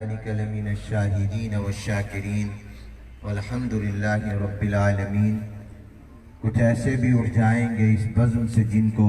من الشاہدین والشاکرین والحمد للہ رب العالمین۔ کچھ ایسے بھی اٹھ جائیں گے اس بزم سے جن کو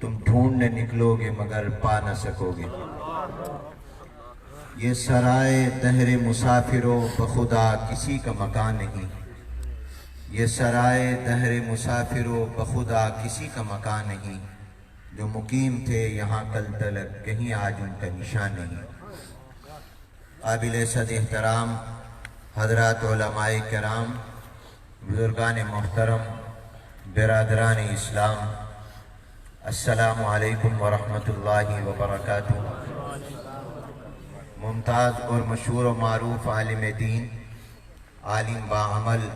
تم ڈھونڈنے نکلو گے مگر پا نہ سکو گے۔ یہ سرائے دہر مسافروں بخدا کسی کا مکان نہیں، یہ سرائے دہر مسافروں بخدا کسی کا مکان نہیں، جو مقیم تھے یہاں کل تلک کہیں آج ان کا نشان نہیں۔ قابل صد احترام حضرات علماء کرام، بزرگان محترم، برادران اسلام، السلام علیکم ورحمۃ اللہ وبرکاتہ۔ ممتاز اور مشہور و معروف عالم دین، عالم باعمل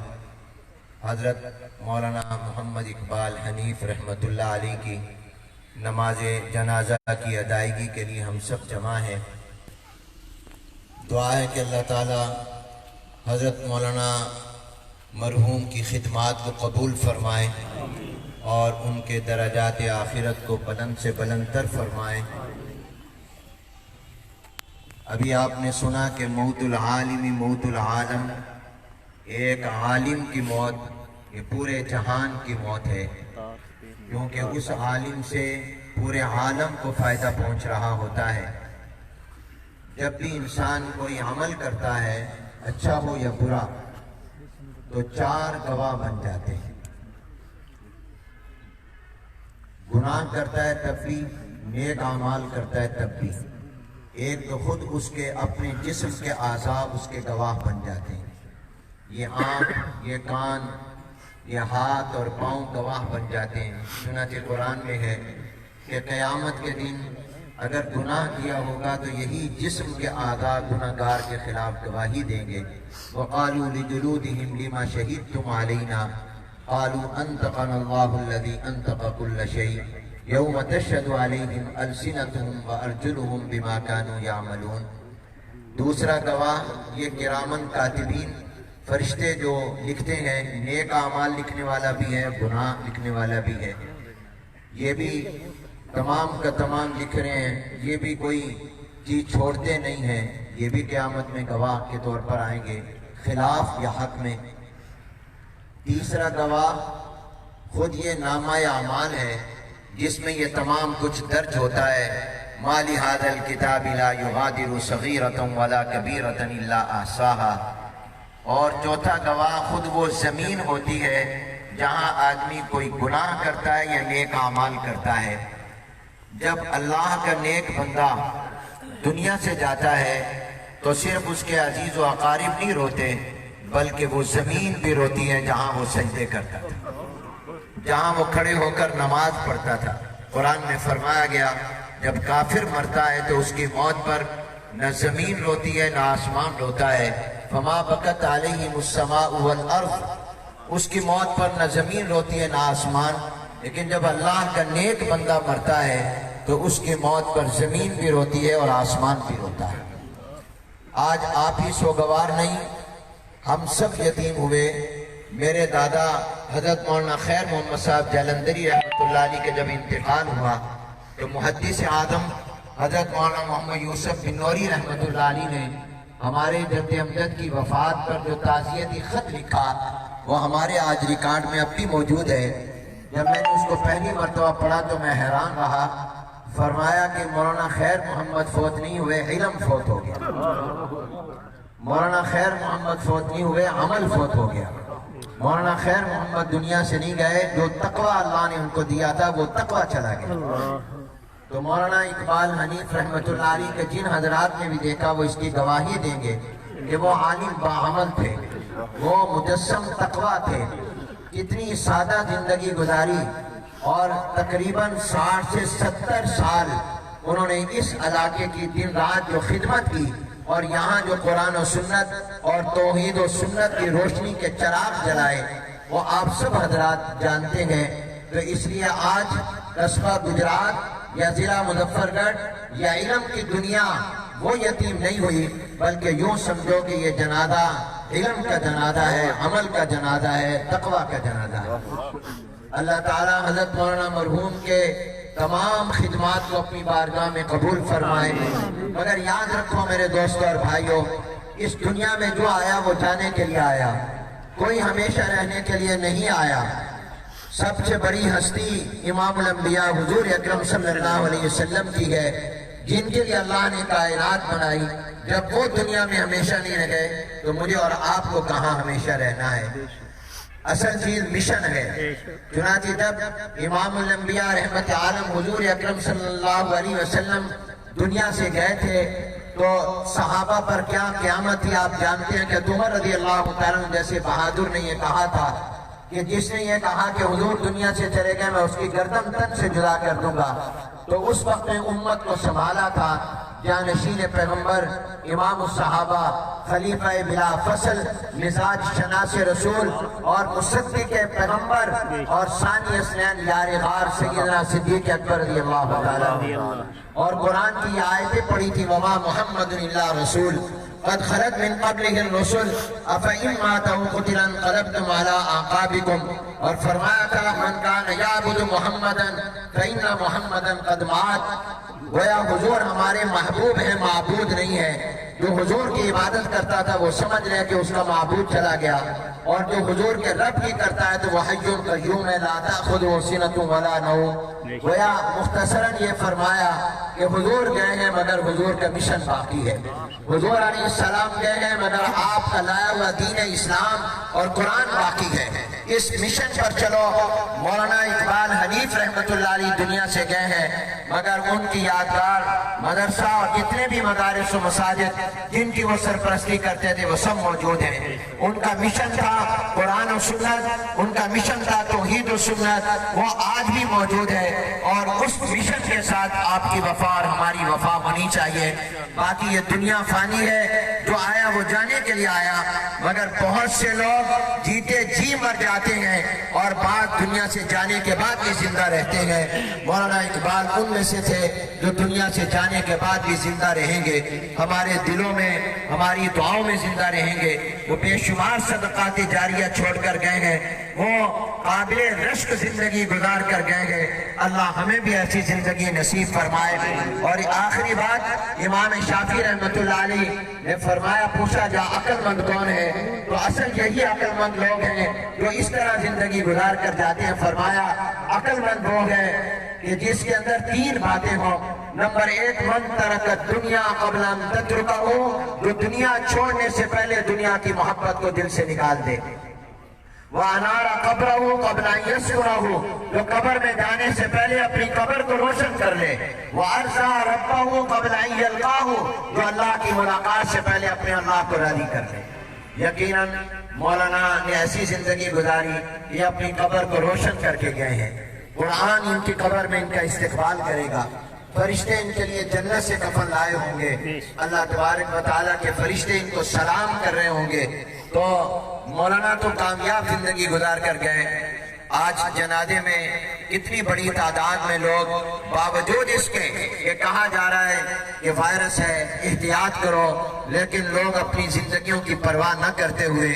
حضرت مولانا محمد اقبال حنیف رحمۃ اللہ علیہ کی نماز جنازہ کی ادائیگی کے لیے ہم سب جمع ہیں۔ دعا ہے کہ اللہ تعالی حضرت مولانا مرحوم کی خدمات کو قبول فرمائے اور ان کے درجات آخرت کو بلند سے بلند تر فرمائے۔ ابھی آپ نے سنا کہ موت العالم موت العالم، ایک عالم کی موت یہ پورے جہان کی موت ہے، کیونکہ اس عالم سے پورے عالم کو فائدہ پہنچ رہا ہوتا ہے۔ جب بھی انسان کوئی عمل کرتا ہے اچھا ہو یا برا تو چار گواہ بن جاتے ہیں۔ گناہ کرتا ہے تب بھی، نیک اعمال کرتا ہے تب بھی۔ ایک تو خود اس کے اپنے جسم کے اعضاء اس کے گواہ بن جاتے ہیں، یہ آنکھ، یہ کان، یہ ہاتھ اور پاؤں گواہ بن جاتے ہیں۔ چنانچہ قرآن میں ہے کہ قیامت کے دن اگر گناہ کیا ہوگا تو یہی جسم کے اعضاء گناہ گار کے خلاف گواہی دیں گے۔ وَقَالُوا لِجُلُودِهِمْ لِمَا شَهِدتُّمْ عَلَيْنَا قَالُوا أَنطَقَنَا اللَّهُ الَّذِي أَنطَقَ كُلَّ شَيْءٍ يَوْمَ تَشْهَدُ عَلَيْهِمْ أَلْسِنَتُهُمْ وَأَرْجُلُهُمْ بِمَا كَانُوا يَعْمَلُونَ۔ دوسرا گواہ یہ کرامن کاتبین، فرشتے جو لکھتے ہیں، نیک اعمال لکھنے والا بھی ہے، گناہ لکھنے والا بھی ہے، یہ بھی تمام کا تمام لکھ رہے ہیں، یہ بھی کوئی چیز چھوڑتے نہیں ہیں، یہ بھی قیامت میں گواہ کے طور پر آئیں گے، خلاف یا حق میں۔ تیسرا گواہ خود یہ نامہ اعمال ہے جس میں یہ تمام کچھ درج ہوتا ہے، مَا لِهَذَا الْكِتَابِ لَا يُغَادِرُ صَغِيرَةً وَلَا كَبِيرَةً إِلَّا أَحْصَاهَا۔ اور چوتھا گواہ خود وہ زمین ہوتی ہے جہاں آدمی کوئی گناہ کرتا ہے یا نیک اعمال کرتا ہے۔ جب اللہ کا نیک بندہ دنیا سے جاتا ہے تو صرف اس کے عزیز و اقارب نہیں روتے، بلکہ وہ زمین بھی روتی ہے جہاں وہ سجدے کرتا تھا، جہاں وہ کھڑے ہو کر نماز پڑھتا تھا۔ قرآن میں فرمایا گیا جب کافر مرتا ہے تو اس کی موت پر نہ زمین روتی ہے نہ آسمان روتا ہے۔ فما بکت علیہم السماء والارض، اس کی موت پر نہ زمین روتی ہے نہ آسمان، لیکن جب اللہ کا نیک بندہ مرتا ہے تو اس کی موت پر زمین بھی روتی ہے اور آسمان بھی روتا ہے۔ آج آپ ہی سوگوار نہیں، ہم سب یتیم ہوئے۔ میرے دادا حضرت مولانا خیر محمد صاحب جلندری رحمۃ اللہ علیہ کے جب انتقال ہوا تو محدث اعظم حضرت مولانا محمد یوسف بن نوری رحمۃ اللہ علیہ نے ہمارے جد امجد کی وفات پر جو تعزیتی خط لکھا وہ ہمارے آج ریکارڈ میں اب بھی موجود ہے۔ جب میں نے اس کو پہلی مرتبہ پڑھا تو میں حیران رہا۔ فرمایا کہ مولانا خیر محمد فوت نہیں ہوئے، علم فوت ہو گیا۔ مولانا خیر محمد فوت نہیں ہوئے، عمل فوت ہو گیا۔ مولانا خیر محمد دنیا سے نہیں گئے، جو تقوی اللہ نے ان کو دیا تھا وہ تقوی چلا گیا۔ تو مولانا اقبال حنیف رحمۃ اللہ علیہ کے جن حضرات نے بھی دیکھا وہ اس کی گواہی دیں گے کہ وہ عالم باعمل تھے، وہ مجسم تقوی تھے، کتنی سادہ زندگی گزاری اور تقریباً 60 سے 70 سال انہوں نے اس علاقے کی دن رات جو خدمت کی اور یہاں جو قرآن و سنت اور توحید و سنت کی روشنی کے چراغ جلائے وہ آپ سب حضرات جانتے ہیں۔ تو اس لیے آج قصبہ گجرات یا ضلع مظفر گڑھ یا علم کی دنیا وہ یتیم نہیں ہوئی، بلکہ یوں سمجھو کہ یہ جنازہ علم کا جنازہ ہے، عمل کا جنازہ ہے، تقوی کا جنازہ ہے۔ اللہ تعالی حضرت مولانا مرحوم کے تمام خدمات کو اپنی بارگاہ میں قبول فرمائے۔ مگر یاد رکھو میرے دوستوں اور بھائیوں، اس دنیا میں جو آیا وہ جانے کے لیے آیا، کوئی ہمیشہ رہنے کے لیے نہیں آیا۔ سب سے بڑی ہستی امام الانبیاء حضور اکرم صلی اللہ علیہ وسلم کی ہے، جن کے لیے اللہ نے کائنات بنائی۔ جب وہ دنیا میں ہمیشہ نہیں رہے تو مجھے اور آپ کو کہاں ہمیشہ رہنا ہے؟ اصل چیز مشن ہے۔ چنانچہ جب امام الانبیاء رحمت عالم حضور اکرم صلی اللہ علیہ وسلم دنیا سے گئے تھے تو صحابہ پر کیا قیامت تھی آپ جانتے ہیں کہ عمر رضی اللہ تعالیٰ جیسے بہادر نے یہ کہا تھا کہ جس نے یہ کہا کہ حضور دنیا سے چلے گئے میں اس کی گردن تن سے جدا کر دوں گا، تو اس وقت میں امت کو سنبھالا تھا جانشین پیغمبر، امام الصحابہ، خلیفہ بلا فصل، مزاج شناس رسول اور مصدق پیغمبر اور ثانی اثنین یار غار سیدنا صدیق اکبر رضی اللہ تعالیٰ۔ اور قرآن کی یہ آیتیں پڑھی تھی وما محمد الا رسول قد خلت من قبلہ الرسل افئن مات او قتل انقلبتم علی اعقابکم، اور فرمایا تھا من کان یعبد محمدا فإن محمدا قد مات۔ گویا حضور ہمارے محبوب ہیں، معبود نہیں ہے۔ جو حضور کی عبادت کرتا تھا وہ سمجھ رہے کہ اس کا معبود چلا گیا، اور جو حضور کے رب کی کرتا ہے تو وہ حی قیوم ہے لا تأخذہ سنۃ ولا نوم۔ گویا مختصراً یہ فرمایا کہ حضور گئے ہیں مگر حضور کا مشن باقی ہے۔ حضور علیہ السلام گئے ہیں مگر آپ کا لایا ہوا دین اسلام اور قرآن باقی ہے۔ اس مشن پر چلو۔ مولانا اقبال حنیف رحمت اللہ علیہ دنیا سے گئے ہیں مگر ان کی یادگار مدرسہ اور جتنے بھی مدارس و مساجد جن کی وہ سرپرستی کرتے تھے وہ سب موجود ہیں۔ ان کا مشن تھا قرآن و سنت، ان کا مشن تھا توحید و سنت، وہ آج بھی موجود ہے، اور اس مشن کے ساتھ آپ کی وفا اور ہماری وفا ہونی چاہیے۔ باقی یہ دنیا فانی ہے، جو آیا وہ جانے کے لیے آیا، مگر بہت سے لوگ جیتے جی مر جاتے ہیں اور بعد دنیا سے جانے کے بعد بھی زندہ رہتے ہیں۔ مولانا اقبال ان میں سے تھے جو دنیا سے جانے کے بعد بھی زندہ رہیں گے، ہمارے دلوں میں ہماری دعاؤں میں زندہ رہیں گے۔ وہ بے شمار صدقات جاریہ چھوڑ کر گئے ہیں، وہ قابل رشک زندگی گزار کر گئے ہیں۔ اللہ ہمیں بھی ایسی زندگی نصیب فرمائے۔ اور آخری بات امام شافعی رحمت اللہ علیہ نے فرمایا، پوچھا جا عقل مند کون ہے؟ تو اصل یہی عقل مند لوگ ہیں جو اس طرح زندگی گزار کر جاتے ہیں۔ فرمایا عقل مند وہ ہے کہ جس کے اندر تین باتیں ہوں۔ نمبر ایک، من ترکت دنیا قبل ان تترکہ، جو دنیا چھوڑنے سے پہلے دنیا کی محبت کو دل سے نکال دے۔ وَأَنَارَ قَبْرَهُ قَبْلَ أَن يَسْكُنَهُ، جو قبر میں جانے سے پہلے اپنی قبر کو روشن کر لے۔ وَأَرْضَىٰ رَبَّهُ قَبْلَ أَن يَلْقَاهُ، جو اللہ کی ملاقات سے پہلے اپنے اللہ کو راضی کر لے۔ یقیناً مولانا نے ایسی زندگی گزاری، یہ اپنی قبر کو روشن کر کے گئے ہیں۔ قرآن ان کی قبر میں ان کا استقبال کرے گا، فرشتے ان کے لیے جنت سے کفن لائے ہوں گے، اللہ تبارک و تعالیٰ کے فرشتے ان کو سلام کر رہے ہوں گے۔ تو مولانا تو کامیاب زندگی گزار کر گئے۔ آج جنازے میں اتنی بڑی تعداد میں لوگ، باوجود اس کے کہ کہا جا رہا ہے کہ وائرس ہے احتیاط کرو، لیکن لوگ اپنی زندگیوں کی پرواہ نہ کرتے ہوئے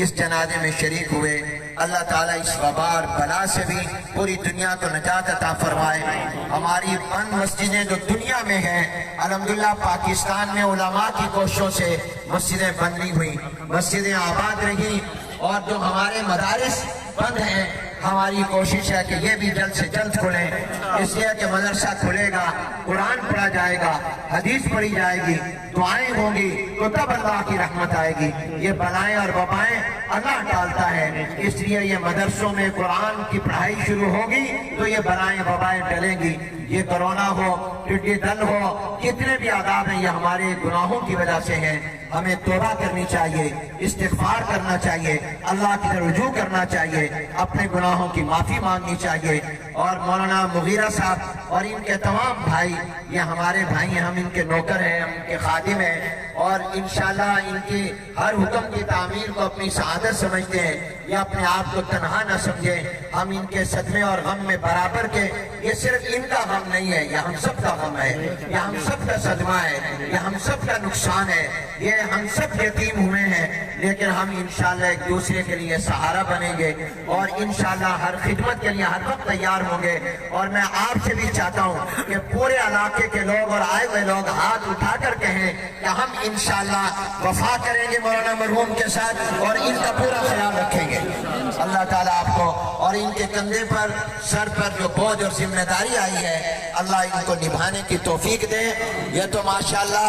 اس جنازے میں شریک ہوئے۔ اللہ تعالیٰ اس وبا اور بلا سے بھی پوری دنیا کو نجات عطا فرمائے۔ ہماری بند مسجدیں جو دنیا میں ہیں، الحمدللہ پاکستان میں علماء کی کوششوں سے مسجدیں بند نہیں ہوئی، مسجدیں آباد رہی، اور جو ہمارے مدارس بند ہیں ہماری کوشش ہے کہ یہ بھی جلد سے جلد کھلیں، اس لیے کہ مدرسہ کھلے گا، قرآن پڑھا جائے گا، حدیث پڑھی جائے گی، دعائیں ہوں گی تو تب اللہ کی رحمت آئے گی۔ یہ بلائیں اور وبائیں اللہ ٹالتا ہے، اس لیے یہ مدرسوں میں قرآن کی پڑھائی شروع ہوگی تو یہ بلائیں وبائیں ٹلیں گی۔ یہ کرونا ہو، ٹڈی دل ہو، کتنے بھی عذاب ہیں یہ ہمارے گناہوں کی وجہ سے ہیں۔ ہمیں توبہ کرنی چاہیے، استغفار کرنا چاہیے، اللہ کی طرف رجوع کرنا چاہیے، اپنے گناہوں کی معافی مانگنی چاہیے۔ اور مولانا مغیرہ صاحب اور ان کے تمام بھائی، یہ ہمارے بھائی ہیں، ہم ان کے نوکر ہیں، ہم ان کے خادم ہیں، اور انشاءاللہ ان کی ہر حکم کی تعمیر کو اپنی سعادت سمجھتے ہیں۔ یہ اپنے آپ کو تنہا نہ سمجھیں، ہم ان کے صدمے اور غم میں برابر کے، یہ صرف ان کا غم نہیں ہے، یہ ہم سب کا غم ہے، یہ ہم سب کا صدمہ ہے، یہ ہم سب کا نقصان ہے، یہ ہم سب یتیم ہوئے ہیں، لیکن ہم انشاءاللہ ایک دوسرے کے لیے سہارا بنیں گے اور انشاءاللہ ہر خدمت کے لیے ہر وقت تیار ہوں گے۔ اور میں آپ سے بھی چاہتا ہوں کہ پورے علاقے کے لوگ اور آئے ہوئے لوگ ہاتھ اٹھا کر کہیں کہ ہم انشاءاللہ وفا کریں گے مولانا مرحوم کے ساتھ اور ان کا پورا خیال رکھیں گے۔ اللہ تعالیٰ آپ کو اور ان کے کندھے پر سر پر جو بوجھ اور ذمہ داری آئی ہے اللہ ان کو نبھانے کی توفیق دے۔ یہ تو ماشاءاللہ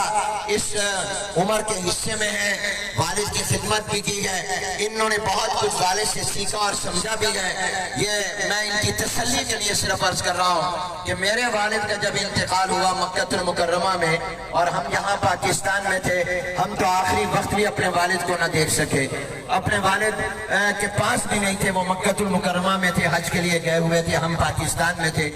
اس عمر کے حصے میں ہے، والد کی خدمت بھی کی ہے، انہوں نے بہت کچھ والد سے سیکھا اور سمجھا بھی ہے۔ یہ میں ان کی تسلی کے لیے صرف عرض کر رہا ہوں کہ میرے والد کا جب انتقال ہوا مکہ المکرمہ میں اور ہم یہاں پاکستان میں تھے، ہم تو آخری وقت بھی اپنے والد کو نہ دیکھ سکے، اپنے والد کے پاس بھی نہیں تھے، وہ مکہ المکرمہ میں تھے، حج کے لیے گئے ہوئے تھے، ہم پاکستان میں تھے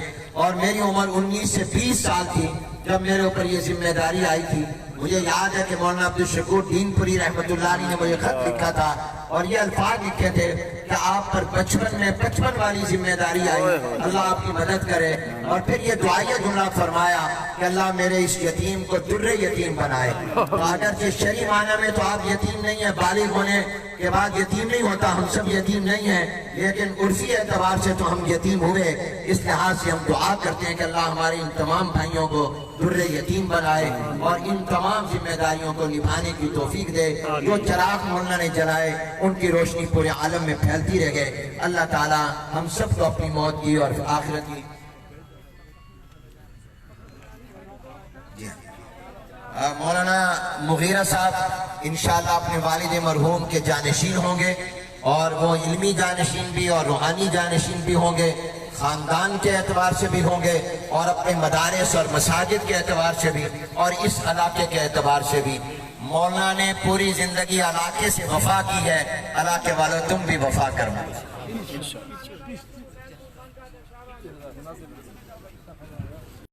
اور میری عمر 19 سے 20 سال تھی جب میرے اوپر یہ ذمہ داری آئی تھی۔ مجھے یاد ہے کہ مولانا عبدالشکور دین پوری رحمۃ اللہ علیہ نے مجھے خط لکھا تھا اور یہ الفاظ لکھے تھے کہ آپ پر بچپن والی ذمہ داری آئی، اللہ آپ کی مدد کرے، اور پھر یہ دعائیہ جملہ فرمایا کہ اللہ میرے اس یتیم کو در یتیم بنائے۔ تو اگرچہ شرعی معنی میں تو آپ یتیم نہیں ہیں، بالغ ہونے کے بعد یتیم نہیں ہوتا، ہم سب یتیم نہیں ہیں، لیکن عرفی اعتبار سے تو ہم یتیم ہوئے، اس لحاظ سے ہم دعا کرتے ہیں کہ اللہ ہمارے ان تمام بھائیوں کو در یتیم بنائے اور ان تمام ذمہ داریوں کو نبھانے کی توفیق دے۔ جو چراغ مولانا نے جلائے ان کی روشنی پورے عالم میں پھیلتی رہ گئے۔ اللہ تعالی ہم سب کو اپنی موت کی اور آخرت کی مولانا مغیرہ صاحب انشاءاللہ اپنے والد مرحوم کے جانشین ہوں گے اور وہ علمی جانشین بھی اور روحانی جانشین بھی ہوں گے، خاندان کے اعتبار سے بھی ہوں گے اور اپنے مدارس اور مساجد کے اعتبار سے بھی اور اس علاقے کے اعتبار سے بھی۔ مولانا نے پوری زندگی علاقے سے وفا کی ہے، علاقے والوں تم بھی وفا کرنا۔